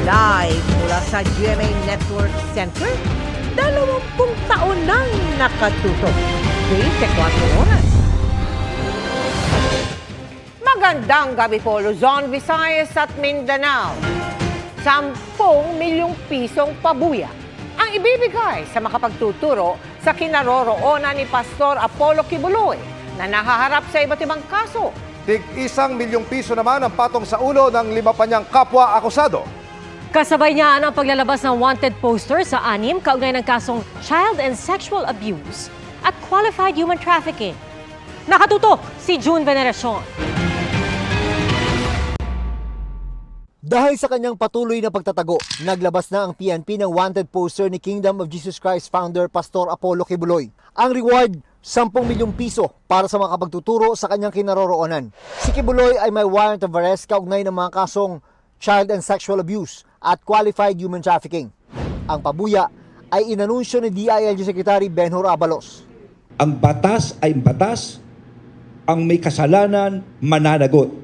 Live mula sa GMA Network Center, 20 taon nang nakatutok. 24 oras. Magandang gabi po, Luzon, Visayas at Mindanao. 10 milyong pisong pabuya ang ibibigay sa makapagtuturo sa kinaroroonan ni Pastor Apollo Kibuloy na nahaharap sa iba't ibang kaso. Tig 1 milyong piso naman ang patong sa ulo ng 5 pa niyang kapwa akusado. Kasabay niya ang paglalabas ng wanted poster sa 6 kaugnay ng kasong child and sexual abuse at qualified human trafficking. Nakatutok si June Veneracion. Dahil sa kanyang patuloy na pagtatago, naglabas na ang PNP ng wanted poster ni Kingdom of Jesus Christ founder Pastor Apollo Kibuloy. Ang reward, 10 milyong piso para sa mga kapagtuturo sa kanyang kinaroroonan. Si Kibuloy ay may warrant of arrest kaugnay ng mga kasong child and sexual abuse at qualified human trafficking. Ang pabuya ay inanunsyo ni DILG Secretary Benhur Abalos. Ang batas ay batas, ang may kasalanan mananagot.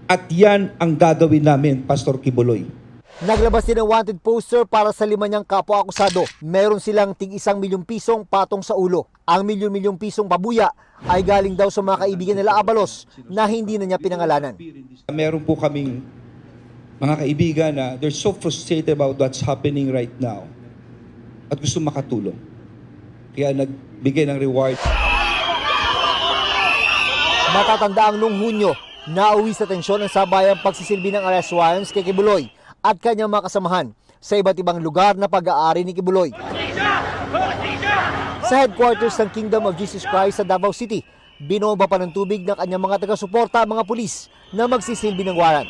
At yan ang gagawin namin, Pastor Kibuloy. Naglabas din ng wanted poster para sa 5 niyang kapwa akusado. Meron silang tig 1 milyong pisong patong sa ulo. Ang milyon-milyong pisong pabuya ay galing daw sa mga kaibigan nila Abalos na hindi na niya pinangalanan. Meron po kaming mga kaibigan na they're so frustrated about what's happening right now at gusto makatulong. Kaya nagbigay ng reward. Matatandaang nung Hunyo, nauwi sa tensyon ang sabayang pagsisilbi ng arrest warrants kay Kibuloy at kanyang mga kasamahan sa iba't ibang lugar na pag-aari ni Kibuloy. Sa headquarters ng Kingdom of Jesus Christ sa Davao City, binomba pa ng tubig ng kanyang mga taga-suporta mga pulis na magsisilbi ng warrant.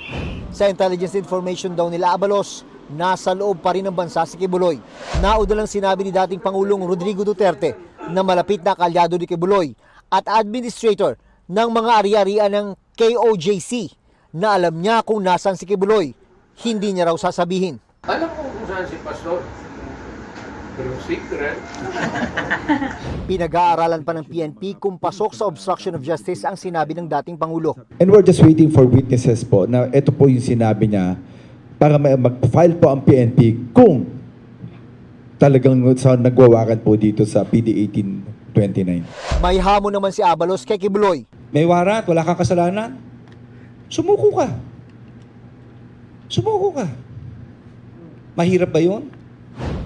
Sa intelligence information daw nila Abalos, nasa loob pa rin ng bansa si Kibuloy. Nauna lang sinabi ni dating Pangulong Rodrigo Duterte na malapit na kalyado ni Kibuloy at administrator ng mga ari-arian ng KOJC na alam niya kung nasan si Kibuloy. Hindi niya raw sasabihin. Alam ko kung saan si Pastor. Pero secret. Pinag-aaralan pa ng PNP kung pasok sa obstruction of justice ang sinabi ng dating Pangulo. And we're just waiting for witnesses po na ito po yung sinabi niya para mag-file po ang PNP kung talagang nagwawakan po dito sa PD 1829. May hamon naman si Abalos kay Kibuloy. May warat, wala kang kasalanan. Sumuko ka. Sumuko ka. Mahirap ba yun?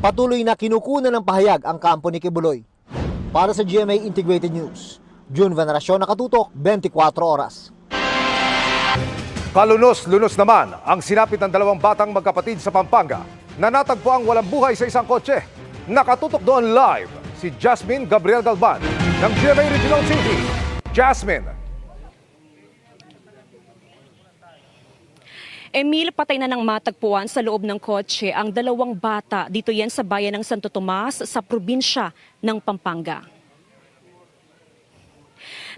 Patuloy na kinukunan ng pahayag ang kampo ni Kibuloy. Para sa GMA Integrated News, June Veneracion, nakatutok 24 oras. Kalunos-lunos naman ang sinapit ng 2 batang magkapatid sa Pampanga na natagpo ang walang buhay sa isang kotse. Nakatutok doon live si Jasmine Gabriel Galban ng GMA Regional TV. Jasmine. Emil, patay na ng matagpuan sa loob ng kotse ang 2 bata. Dito yan sa bayan ng Santo Tomas sa probinsya ng Pampanga.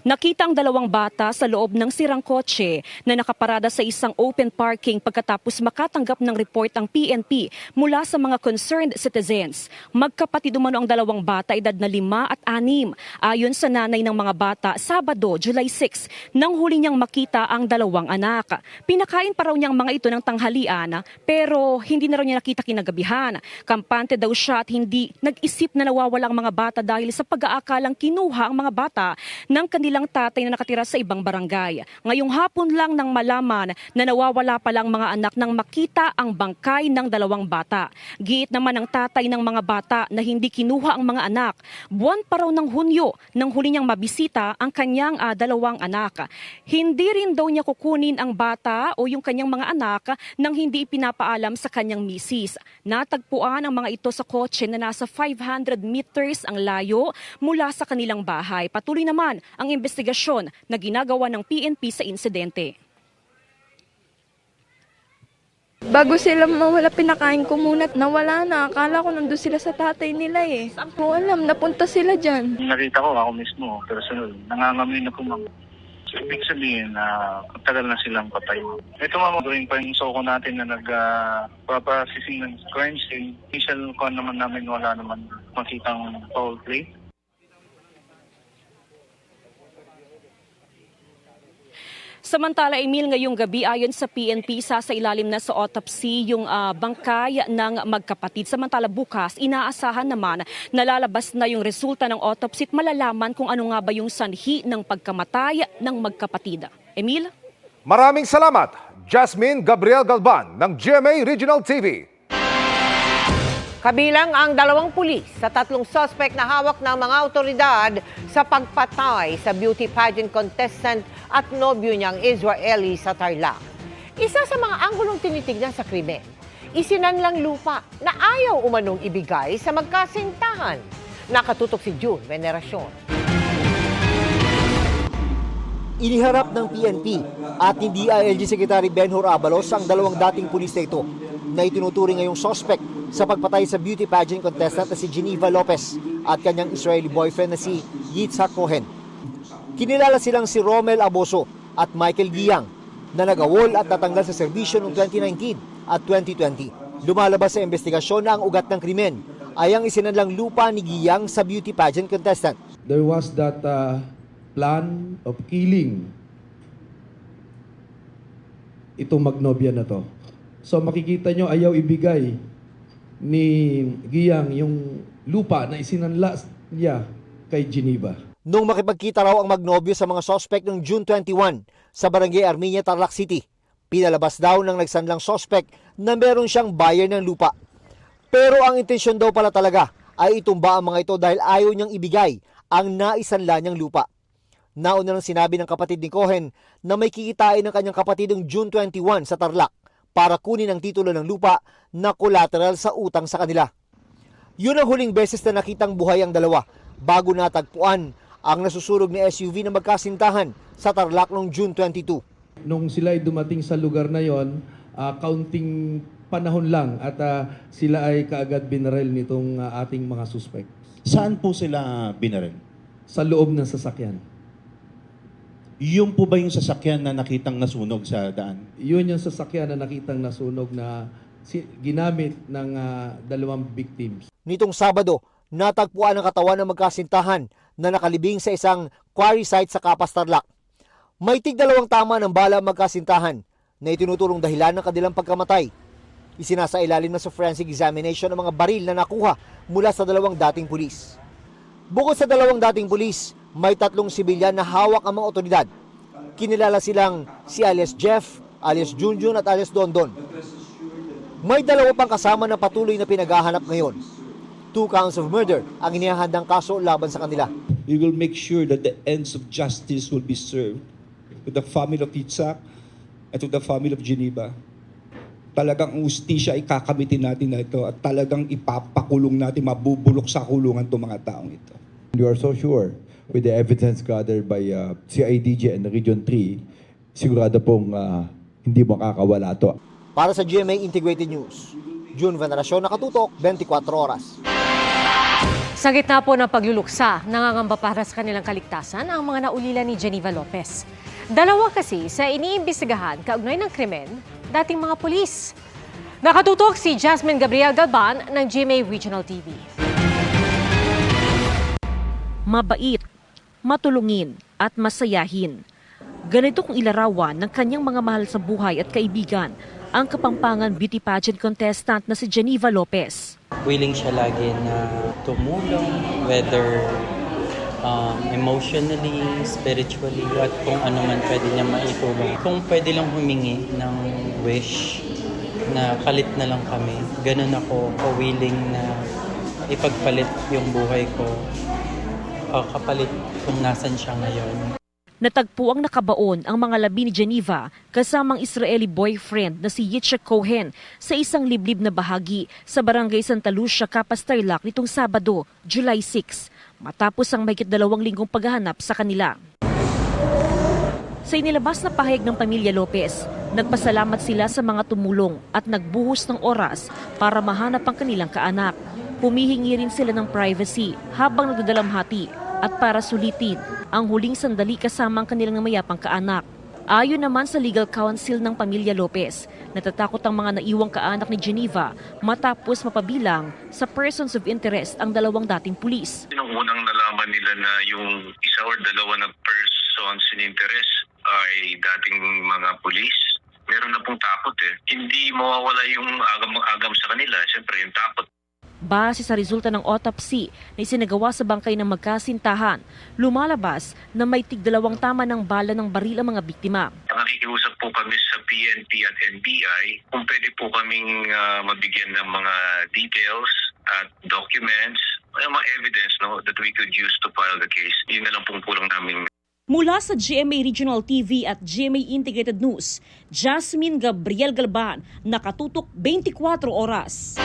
Nakita ang 2 bata sa loob ng sirang kotse na nakaparada sa isang open parking pagkatapos makatanggap ng report ang PNP mula sa mga concerned citizens. Magkapatid umano ang 2 bata, edad na 5 at 6. Ayon sa nanay ng mga bata, Sabado, July 6, nang huli niyang makita ang 2 anak. Pinakain pa raw niyang mga ito ng tanghalian pero hindi na raw niya nakita kinagabihan. Kampante daw siya at hindi nag-isip na nawawala ang mga bata dahil sa pag-aakalang kinuha ang mga bata ng kanilang tatay na nakatira sa ibang barangay. Ngayong hapon lang nang malaman na nawawala palang mga anak nang makita ang bangkay ng 2 bata. Giit naman ng tatay ng mga bata na hindi kinuha ang mga anak. Buwan pa raw ng Hunyo nang huli niyang mabisita ang kanyang 2 anak. Hindi rin daw niya kukunin ang bata o yung kanyang mga anak nang hindi ipinapaalam sa kanyang misis. Natagpuan ang mga ito sa kotse na nasa 500 meters ang layo mula sa kanilang bahay. Patuloy naman ang investigasyon na ginagawa ng PNP sa insidente. Bago sila mawala, pinakain ko muna. Nawala na. Akala ko nandun sila sa tatay nila eh. Ako alam, napunta sila dyan. Nakita ko ako mismo, personal. Nangangamoy na po, ma'am. So, ibig sabihin na tagal na silang patay. Ito ma'am, doon pa yung soko natin na nagpapasising ng crime scene. Initial con naman namin wala naman makitang foul play. Samantala, Emil, ngayong gabi ayon sa PNP, sasailalim na sa autopsy yung bangkay ng magkapatid. Samantala bukas, inaasahan naman na lalabas na yung resulta ng autopsy at malalaman kung ano nga ba yung sanhi ng pagkamatay ng magkapatid. Emil? Maraming salamat, Jasmine Gabriel Galban ng GMA Regional TV. Kabilang ang 2 pulis sa 3 suspect na hawak ng mga otoridad sa pagpatay sa beauty pageant contestant at nobyo niyang Israeli sa Tarlac. Isa sa mga anggulong tinitignan sa krimen, isinanlang lupa na ayaw umanong ibigay sa magkasintahan. Nakatutok si June Veneracion. Iniharap ng PNP at ni DILG Secretary Benhur Abalos ang 2 dating pulis na ito na itinuturing ngayong suspect sa pagpatay sa beauty pageant contestant na si Geneva Lopez at kanyang Israeli boyfriend na si Yitzhak Cohen. Kinilala silang si Romel Aboso at Michael Giyang na nagawol at natanggal sa serbisyo noong 2019 at 2020. Lumalabas sa investigasyon na ang ugat ng krimen ay ang isinanlang lupa ni Giyang sa beauty pageant contestant. There was that plan of killing itong magnobya na to. So makikita nyo, ayaw ibigay ni Giyang yung lupa na isinanla niya kay Geneva. Nung makipagkita raw ang magnobyo sa mga suspect noong June 21 sa Barangay Armenia, Tarlac City, pinalabas daw ng nagsanlang suspect na meron siyang buyer ng lupa. Pero ang intensyon daw pala talaga ay itumba ang mga ito dahil ayaw niyang ibigay ang naisanla niyang lupa. Nauna nang sinabi ng kapatid ni Cohen na may kikitain ng kanyang kapatid noong June 21 sa Tarlac para kunin ang titulo ng lupa na collateral sa utang sa kanila. Yun ang huling beses na nakitang buhay ang dalawa bago natagpuan ang nasusunog na SUV na magkasintahan sa Tarlac noong June 22. Nung sila ay dumating sa lugar na yon, counting panahon lang at sila ay kaagad binaril nitong ating mga suspect. Saan po sila binaril? Sa loob ng sasakyan. Yung po ba yung sasakyan na nakitang nasunog sa daan? Yun yung sasakyan na nakitang nasunog na ginamit ng 2 victims. Nitong Sabado, natagpuan ang katawan ng magkasintahan na nakalibing sa isang quarry site sa Capas, Tarlac. May tig-2 tama ng bala ang magkasintahan na itinuturong dahilan ng kanilang pagkamatay. Isinasailalim na sa forensic examination ang mga baril na nakuha mula sa 2 dating pulis. Bukod sa 2 dating pulis, may 3 sibilyan na hawak ang mga otoridad. Kinilala silang si alias Jeff, alias Junjun at alias Dondon. May 2 pang kasama na patuloy na pinaghahanap ngayon. 2 counts of murder ang inihahandang kaso laban sa kanila. We will make sure that the ends of justice will be served to the family of Yitzhak and to the family of Geneva. Talagang ang ustisya ay kakamitin natin na ito at talagang ipapakulong natin, mabubulok sa kulungan itong mga taong ito. We are so sure with the evidence gathered by CIDG and Region 3, sigurado pong hindi makakawala to. Para sa GMA Integrated News, June Veneracion, nakatutok 24 oras. Sa gitna po ng pagluluksa, nangangamba para sa kanilang kaligtasan ang mga naulila ni Geneva Lopez. 2 kasi sa iniimbestigahan kaugnay ng krimen, dating mga pulis. Nakatutok si Jasmine Gabriel Galban ng GMA Regional TV. Mabait, matulungin at masayahin. Ganito kung ilarawan ng kanyang mga mahal sa buhay at kaibigan ang Kapampangan beauty pageant contestant na si Geneva Lopez. Willing siya lagi na tumulong, whether emotionally, spiritually, at kung ano man pwede niya maitulong. Kung pwede lang humingi ng wish na palit na lang kami, ganun ako willing na ipagpalit yung buhay ko, kapalit kung nasan siya ngayon. Natagpo ang nakabaon ang mga labi ni Geneva kasamang Israeli boyfriend na si Yitzhak Cohen sa isang liblib na bahagi sa Barangay Santa Lucia, Capas, Tarlac nitong Sabado, July 6, matapos ang mahigit 2 linggong paghahanap sa kanila. Sa inilabas na pahayag ng pamilya Lopez, nagpasalamat sila sa mga tumulong at nagbuhos ng oras para mahanap ang kanilang kaanak. Humihingi rin sila ng privacy habang nagdadalamhati at para sulitin ang huling sandali kasama ang kanilang mayapang kaanak. Ayon naman sa legal counsel ng pamilya Lopez, natatakot ang mga naiwang kaanak ni Geneva matapos mapabilang sa persons of interest ang 2 dating pulis. Nung unang nalaman nila na yung isa or 2 na persons in interest ay dating mga pulis, meron na pong takot eh. Hindi mawawala yung agam sa kanila. Siyempre, yung takot. Base sa resulta ng autopsy na isinagawa sa bangkay ng magkasintahan, lumalabas na may tig-2 tama ng bala ng baril ang mga biktima. Nakikiusap po kami sa PNP at NBI kung pwede po kaming mabigyan ng mga details at documents, mga evidence that we could use to file the case. Yun na lang pong kulang namin. Mula sa GMA Regional TV at GMA Integrated News, Jasmine Gabriel Galban, nakatutok 24 oras.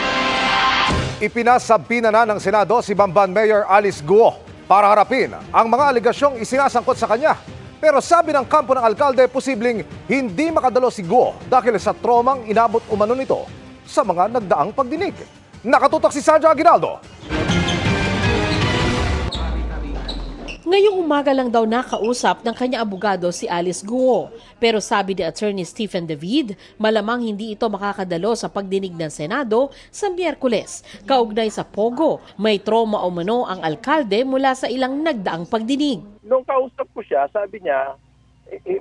Ipinasampina na ng Senado si Bamban Mayor Alice Guo para harapin ang mga aligasyong isinasangkot sa kanya. Pero sabi ng kampo ng alkalde, posibleng hindi makadalo si Guo dahil sa tromang inabot umano nito sa mga nagdaang pagdinig. Nakatutok si Sandra Aguinaldo. Ngayong umaga lang daw nakausap ng kanya abogado si Alice Guo. Pero sabi ni Attorney Stephen David, malamang hindi ito makakadalo sa pagdinig ng Senado sa Miyerkules. Kaugnay sa Pogo, may trauma umano ang alkalde mula sa ilang nagdaang pagdinig. Nung kausap ko siya, sabi niya,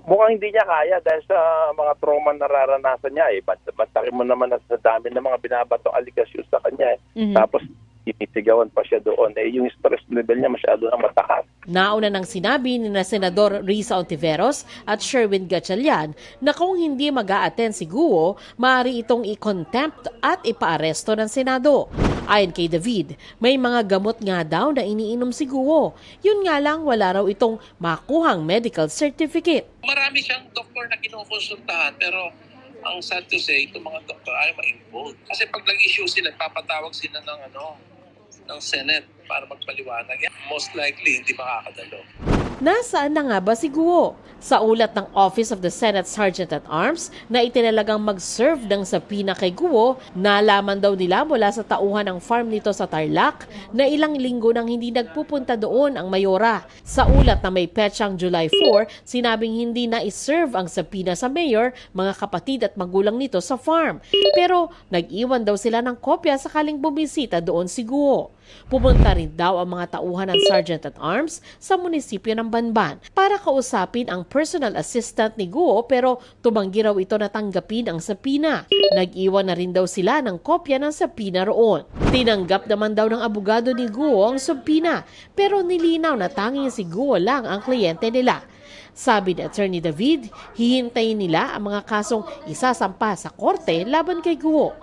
mukhang hindi niya kaya dahil sa mga trauma na nararanasan niya. Bastakin mo naman sa dami ng mga binabatong aligasyon sa kanya. Tapos inisigawan pa siya doon. Yung stress level niya masyado na matakas. Nauna nang sinabi ni na Senador Risa Ontiveros at Sherwin Gatchalian na kung hindi mag-a-attend si Guo, maaari itong i-contempt at ipaaresto ng Senado. Ayon kay David, may mga gamot nga daw na iniinom si Guo. Yun nga lang wala raw itong makuhang medical certificate. Marami siyang doktor na kinukonsultahan pero ang sad to say, itong mga doktor ay ma-involved. Kasi pag nag-issue sila, papatawag sila ng Senate para magpaliwanag. Most likely, hindi makakadalo. Nasaan na nga ba si Guo? Sa ulat ng Office of the Senate Sergeant-at-Arms na itinalagang mag-serve ng sapina kay Guo, nalaman daw nila mula sa tauhan ng farm nito sa Tarlac na ilang linggo nang hindi nagpupunta doon ang mayora. Sa ulat na may petsang July 4, sinabing hindi na iserve ang sapina sa mayor, mga kapatid at magulang nito sa farm. Pero nag-iwan daw sila ng kopya sakaling bumisita doon si Guo. Pumunta rin daw ang mga tauhan ng Sergeant-at-Arms sa munisipyo ng Banban para kausapin ang personal assistant ni Guo pero tumanggi raw ito na tanggapin ang sapina. Nag-iwan na rin daw sila ng kopya ng sapina roon. Tinanggap naman daw ng abogado ni Guo ang sapina pero nilinaw na tanging si Guo lang ang kliyente nila. Sabi ni Attorney David, hihintayin nila ang mga kasong isasampa sa korte laban kay Guo.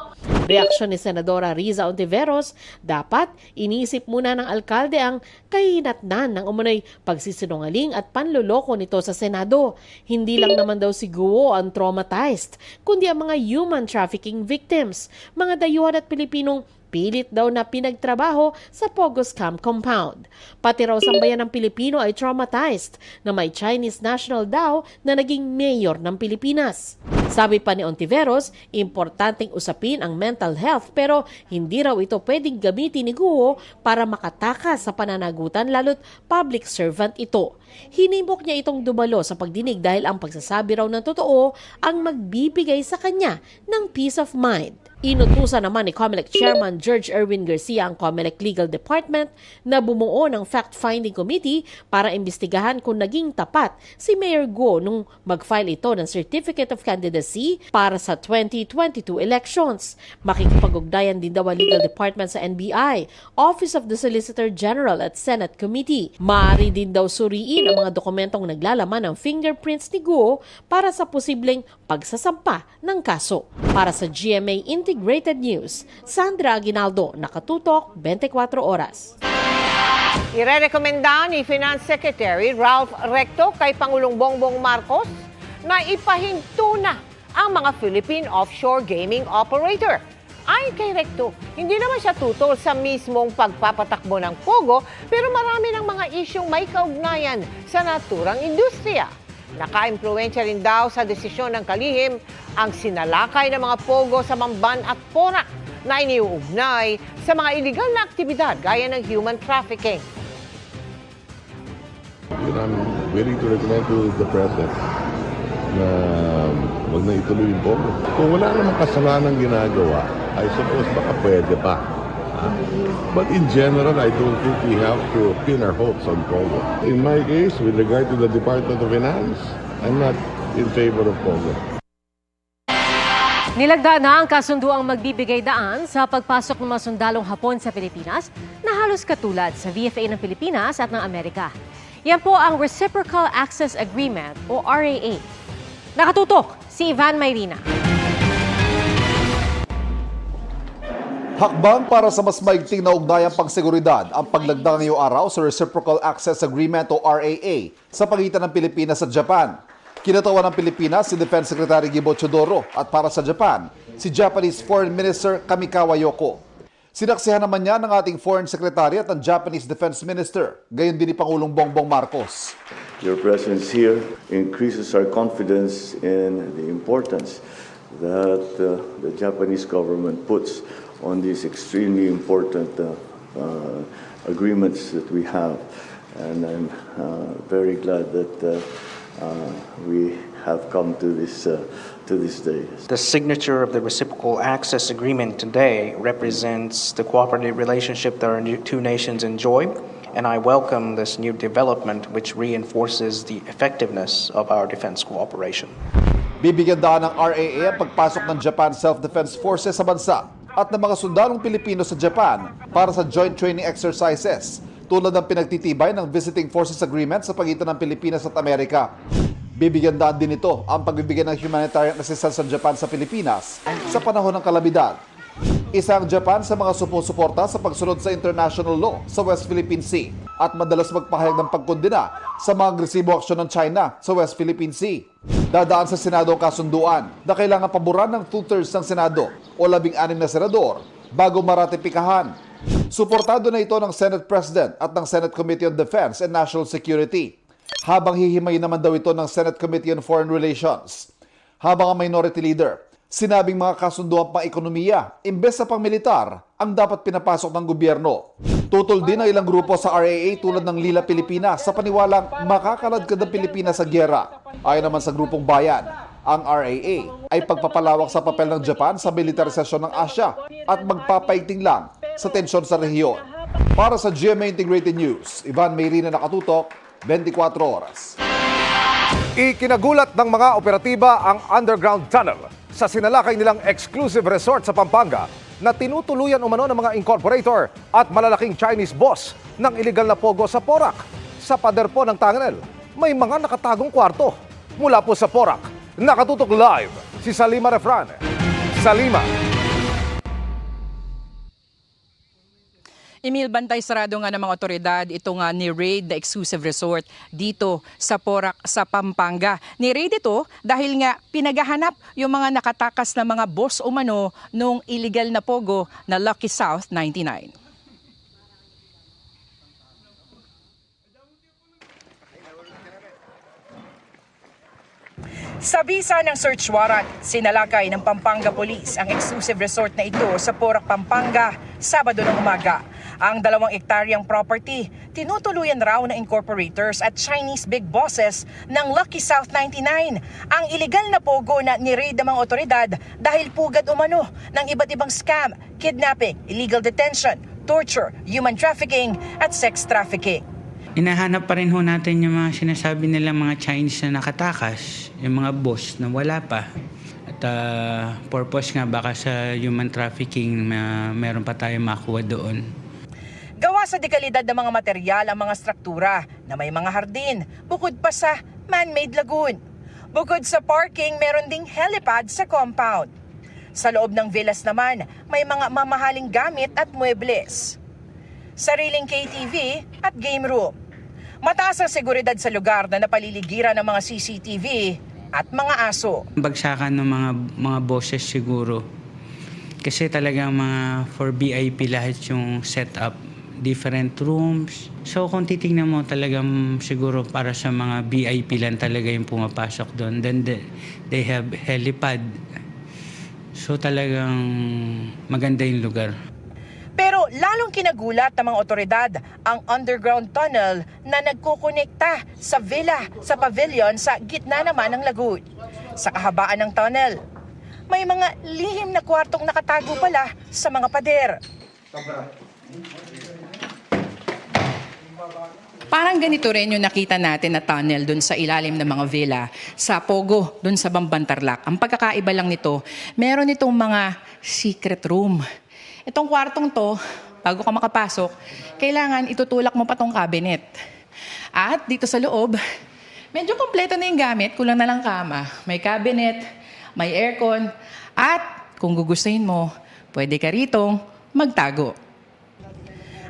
Reaksyon ni Senadora Risa Ontiveros, dapat iniisip muna ng alkalde ang kahinatnan ng umunoy pagsisinungaling at panloloko nito sa Senado. Hindi lang naman daw si Guo ang traumatized, kundi ang mga human trafficking victims, mga dayuhan at Pilipinong pilit daw na pinagtrabaho sa Pogo Scam Compound. Pati raw sambayan ng Pilipino ay traumatized na may Chinese national daw na naging mayor ng Pilipinas. Sabi pa ni Ontiveros, importanteng usapin ang mental health pero hindi raw ito pwedeng gamitin ni Guo para makatakas sa pananagutan lalo't public servant ito. Hinimok niya itong dumalo sa pagdinig dahil ang pagsasabi raw ng totoo ang magbibigay sa kanya ng peace of mind. Inutusan naman ni COMELEC Chairman George Erwin Garcia ang COMELEC Legal Department na bumuo ng fact-finding committee para imbestigahan kung naging tapat si Mayor Guo nung mag-file ito ng Certificate of Candidacy para sa 2022 elections. Makikipag-ugnayan din daw ang Legal Department sa NBI, Office of the Solicitor General at Senate Committee. Maaari din daw suriin ang mga dokumentong naglalaman ng fingerprints ni Guo para sa posibleng pagsasampa ng kaso. Para sa GMA Integrated News, Sandra Aguinaldo, nakatutok 24 oras. Irerekomenda ni Finance Secretary Ralph Recto kay Pangulong Bongbong Marcos na ipahinto na ang mga Philippine offshore gaming operator. Ayon kay Recto, hindi naman siya tutol sa mismong pagpapatakbo ng Pogo pero marami ng mga isyong may kaugnayan sa naturang industriya. Naka-impluwensya rin daw sa desisyon ng kalihim ang sinalakay ng mga Pogo sa Mamban at Porac na iniuugnay sa mga iligal na aktibidad gaya ng human trafficking. I'm willing to recommend to the President na wag na ituloy yung Pogo. Kung wala namang kasalanan ginagawa, I suppose baka pwede pa. But in general, I don't think we have to pin our hopes on Pogo. In my case, with regard to the Department of Finance, I'm not in favor of Pogo. Nilagdaan na ang kasunduang magbibigay daan sa pagpasok ng mga sundalong Hapon sa Pilipinas na halos katulad sa VFA ng Pilipinas at ng Amerika. Yan po ang Reciprocal Access Agreement o RAA. Nakatutok si Ivan Mayrina. Hakbang para sa mas maigting na ugnayang pangseguridad ang paglagda ngayong araw sa Reciprocal Access Agreement o RAA sa pagitan ng Pilipinas at Japan. Kinatawan ng Pilipinas si Defense Secretary Gibo Chodoro at para sa Japan, si Japanese Foreign Minister Kamikawa Yoko. Sinaksihan naman niya ng ating Foreign Secretary at ang Japanese Defense Minister, gayon din ni Pangulong Bongbong Marcos. Your presence here increases our confidence in the importance that the Japanese government puts on these extremely important agreements that we have. And I'm very glad that we have come to this day. The signature of the Reciprocal Access Agreement today represents the cooperative relationship that our two nations enjoy, and I welcome this new development which reinforces the effectiveness of our defense cooperation. Bibigyan daan ng RAA ang pagpasok ng Japan Self-Defense Forces sa bansa at ng mga sundalong Pilipino sa Japan para sa joint training exercises tulad ng pinagtitibay ng Visiting Forces Agreement sa pagitan ng Pilipinas at Amerika. Bibigyan daan din ito ang pagbibigay ng humanitarian assistance ng Japan sa Pilipinas sa panahon ng kalamidad. Isa ang Japan sa mga sumusuporta sa pagsunod sa international law sa West Philippine Sea at madalas magpahayag ng pagkondena sa mga agresibong aksyon ng China sa West Philippine Sea. Dadaan sa Senado ang kasunduan na kailangan paboran ng 2/3 ng Senado o 16 na senador bago maratipikahan. Suportado na ito ng Senate President at ng Senate Committee on Defense and National Security. Habang hihimay naman daw ito ng Senate Committee on Foreign Relations. Habang ang Minority Leader, sinabing mga kasunduan pang ekonomiya, imbes sa pang-militar, ang dapat pinapasok ng gobyerno. Tutol din ang ilang grupo sa RAA tulad ng Lila Pilipinas sa paniwalang makakaladkad ng Pilipinas sa gyera. Ayon naman sa grupong Bayan, ang RAA ay pagpapalawak sa papel ng Japan sa militarisasyon ng Asya at magpapaigting lang sa tensyon sa rehiyon. Para sa GMA Integrated News, Ivan Mayrina, nakatutok, 24 oras. Ikinagulat ng mga operatiba ang underground tunnel sa sinalakay nilang exclusive resort sa Pampanga na tinutuluyan umano ng mga incorporator at malalaking Chinese boss ng iligal na pogo sa Porac. Sa pader po ng tunnel, may mga nakatagong kwarto. Mula po sa Porac, nakatutok live si Salima Refran. Salima. Emil, bantay sarado nga ng mga otoridad ito nga ni-raid the exclusive resort dito sa Porac sa Pampanga. Ni-raid ito dahil nga pinagahanap yung mga nakatakas na mga boss umano nung illegal na pogo na Lucky South 99. Sa bisa ng search warrant, sinalakay ng Pampanga Police ang exclusive resort na ito sa Porac, Pampanga, Sabado ng umaga. Ang 2 hektaryang property, tinutuluyan raw na incorporators at Chinese big bosses ng Lucky South 99. Ang iligal na pogo na ni-raid ng mga otoridad dahil pugad umano ng iba't ibang scam, kidnapping, illegal detention, torture, human trafficking at sex trafficking. Hinahanap pa rin ho natin yung mga sinasabi nilang mga Chinese na nakatakas, yung mga boss na wala pa. At purpose nga baka sa human trafficking meron pa tayong makuha doon. Gawa sa dekalidad ng mga material ang mga struktura na may mga hardin, bukod pa sa man-made lagoon. Bukod sa parking, meron ding helipad sa compound. Sa loob ng villas naman, may mga mamahaling gamit at muebles. Sariling KTV at game room. Mataas ang seguridad sa lugar na napaliligiran ng mga CCTV at mga aso. Bagsakan ng mga bosses siguro. Kasi talagang mga for VIP lahat yung setup, different rooms. So kung titingnan mo talagang siguro para sa mga VIP lang talaga yung pumapasok doon. Then they have helipad. So talagang maganda yung lugar. Pero lalong kinagulat ng mga otoridad ang underground tunnel na nagkukonekta sa villa sa pavilion sa gitna naman ng lagoon. Sa kahabaan ng tunnel, may mga lihim na kwartong nakatago pala sa mga pader. Parang ganito rin yung nakita natin na tunnel dun sa ilalim ng mga villa sa Pogo, dun sa Bambantarlac. Ang pagkakaiba lang nito, meron itong mga secret room. Itong kwartong to, bago ka makapasok, kailangan itutulak mo pa tong cabinet. At dito sa loob, medyo kompleto na yung gamit, kulang na lang kama. May cabinet, may aircon, at kung gugustuhin mo, pwede ka ritong magtago.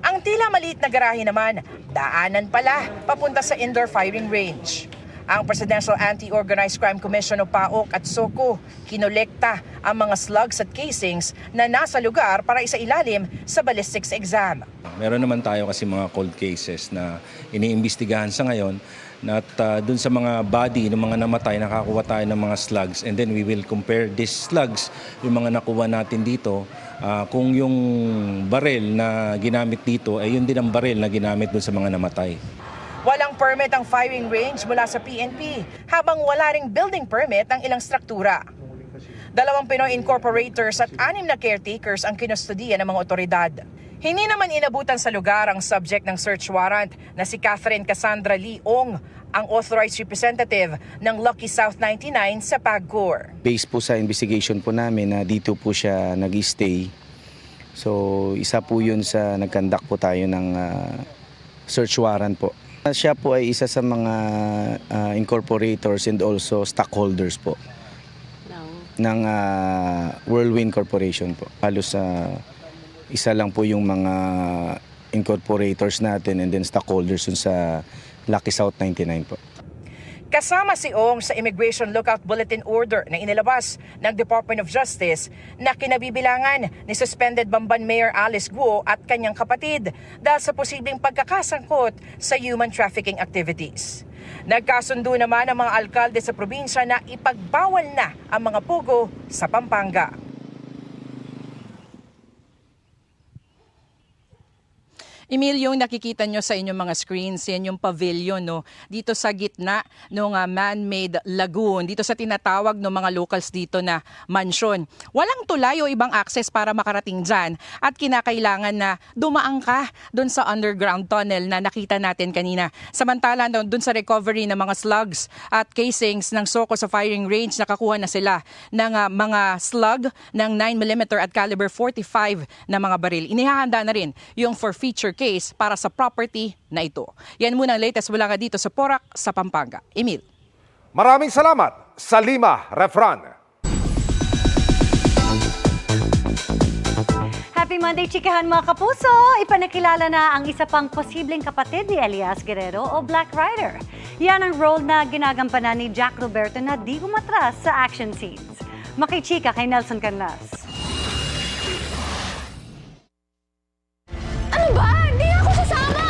Ang tila maliit na garahe naman, daanan pala papunta sa indoor firing range. Ang Presidential Anti-Organized Crime Commission o PAOK at SOCO kinolekta ang mga slugs at casings na nasa lugar para isailalim sa ballistics exam. Meron naman tayo kasi mga cold cases na iniimbestigahan sa ngayon at dun sa mga body ng mga namatay, nakakuha tayo ng mga slugs and then we will compare these slugs, yung mga nakuha natin dito, kung yung baril na ginamit dito ay yun din ang baril na ginamit dun sa mga namatay. Walang permit ang firing range mula sa PNP, habang wala ring building permit ang ilang struktura. 2 Pinoy incorporators at 6 na caretakers ang kinustodiya ng mga otoridad. Hindi naman inabutan sa lugar ang subject ng search warrant na si Catherine Cassandra Leong, ang authorized representative ng Lucky South 99 sa PAGCOR. Based po sa investigation po namin na dito po siya nag-stay. So isa po yun sa nag-conduct po tayo ng search warrant po. Siya po ay isa sa mga incorporators and also stockholders po ng Whirlwind Corporation po. Halos isa lang po yung mga incorporators natin and then stockholders dun sa Lucky South 99 po. Kasama si Ong sa Immigration Lookout Bulletin Order na inilabas ng Department of Justice na kinabibilangan ni suspended Bamban Mayor Alice Guo at kanyang kapatid dahil sa posibleng pagkakasangkot sa human trafficking activities. Nagkasundo naman ang mga alkalde sa probinsya na ipagbawal na ang mga pugo sa Pampanga. Emil, yung nakikita nyo sa inyong mga screens, yan yung pavilion no, dito sa gitna ng man-made lagoon, dito sa tinatawag ng mga locals dito na mansion. Walang tulay o ibang access para makarating dyan at kinakailangan na dumaan ka doon sa underground tunnel na nakita natin kanina. Samantala doon sa recovery ng mga slugs at casings ng SOCO sa firing range, nakakuha na sila ng mga slug ng 9mm at caliber 45 na mga baril. Inihahanda na rin yung forfeiture case para sa property na ito. Yan muna ang latest mula nga dito sa Porac, sa Pampanga. Emil. Maraming salamat, Salima Refran. Happy Monday, chikahan mga kapuso! Ipanakilala na ang isa pang posibleng kapatid ni Elias Guerrero o Black Rider. Yan ang role na ginagampanan ni Jack Roberto na di umatras sa action scenes. Makichika kay Nelson Canlas. Ano ba? Hindi ako sasama!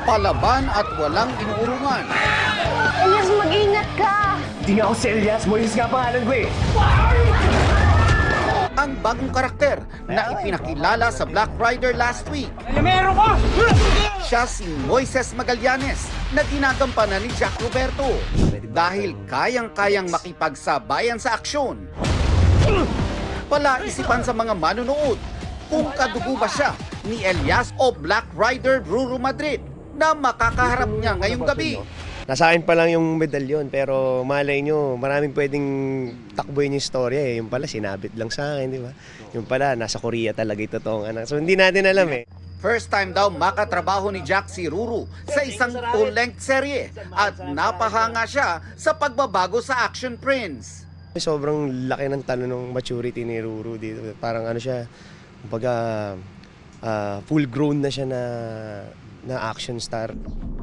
Palaban at walang inuurungan. Elias, mag-ingat ka! Di nga ako si Elias. Moises nga pangalan ko eh. Ang bagong karakter na ipinakilala sa Black Rider last week. Meron ko! Siya si Moises Magallanes na ginagampanan ni Jack Roberto dahil kayang-kayang makipagsabayan sa aksyon. Palaisipan sa mga manunood kung kadugo ba siya ni Elias o Black Rider Ruru Madrid na makakaharap niya ngayong gabi. Nasa akin pa lang yung medalyon pero malay nyo, maraming pwedeng takbuhin yung storya eh. Yung pala sinabit lang sa akin, di ba? Yung pala nasa Korea talaga ito toong anak. So hindi natin alam eh. First time daw makatrabaho ni Jack si Ruru sa isang full-length serye at napahanga siya sa pagbabago sa Action Prince. Sobrang laki ng talo ng maturity ni Ruru dito. Parang ano siya, kumbaga full grown na siya na action star.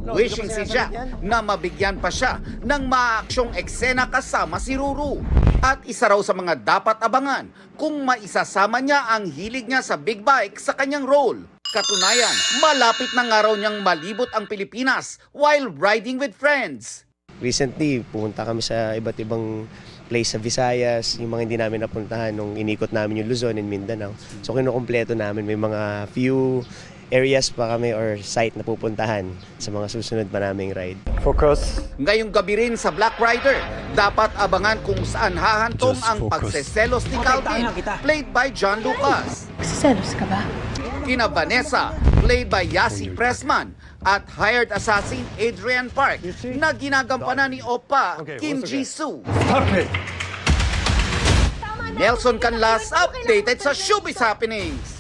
Wishing si Jack na mabigyan pa siya ng maaksyong eksena kasama si Ruru. At isa raw sa mga dapat abangan kung maisasama niya ang hilig niya sa big bike sa kanyang role. Katunayan, malapit na nga raw niyang malibot ang Pilipinas while riding with friends. Recently, pumunta kami sa iba't ibang place sa Visayas, yung mga hindi namin napuntahan nung inikot namin yung Luzon and Mindanao. So kinukumpleto namin, may mga few areas pa kami or site na pupuntahan sa mga susunod pa naming ride. Focus. Ngayong gabi rin sa Black Rider, dapat abangan kung saan hahantong ang pagseselos ni Calvin, played by John Lucas. Selos ka ba? Kina Vanessa, played by Yasi Pressman, at hired assassin Adrian Park na ginagampanan ni Oppa Kim Jisoo. Nelson Canlas updated sa Showbiz Happenings.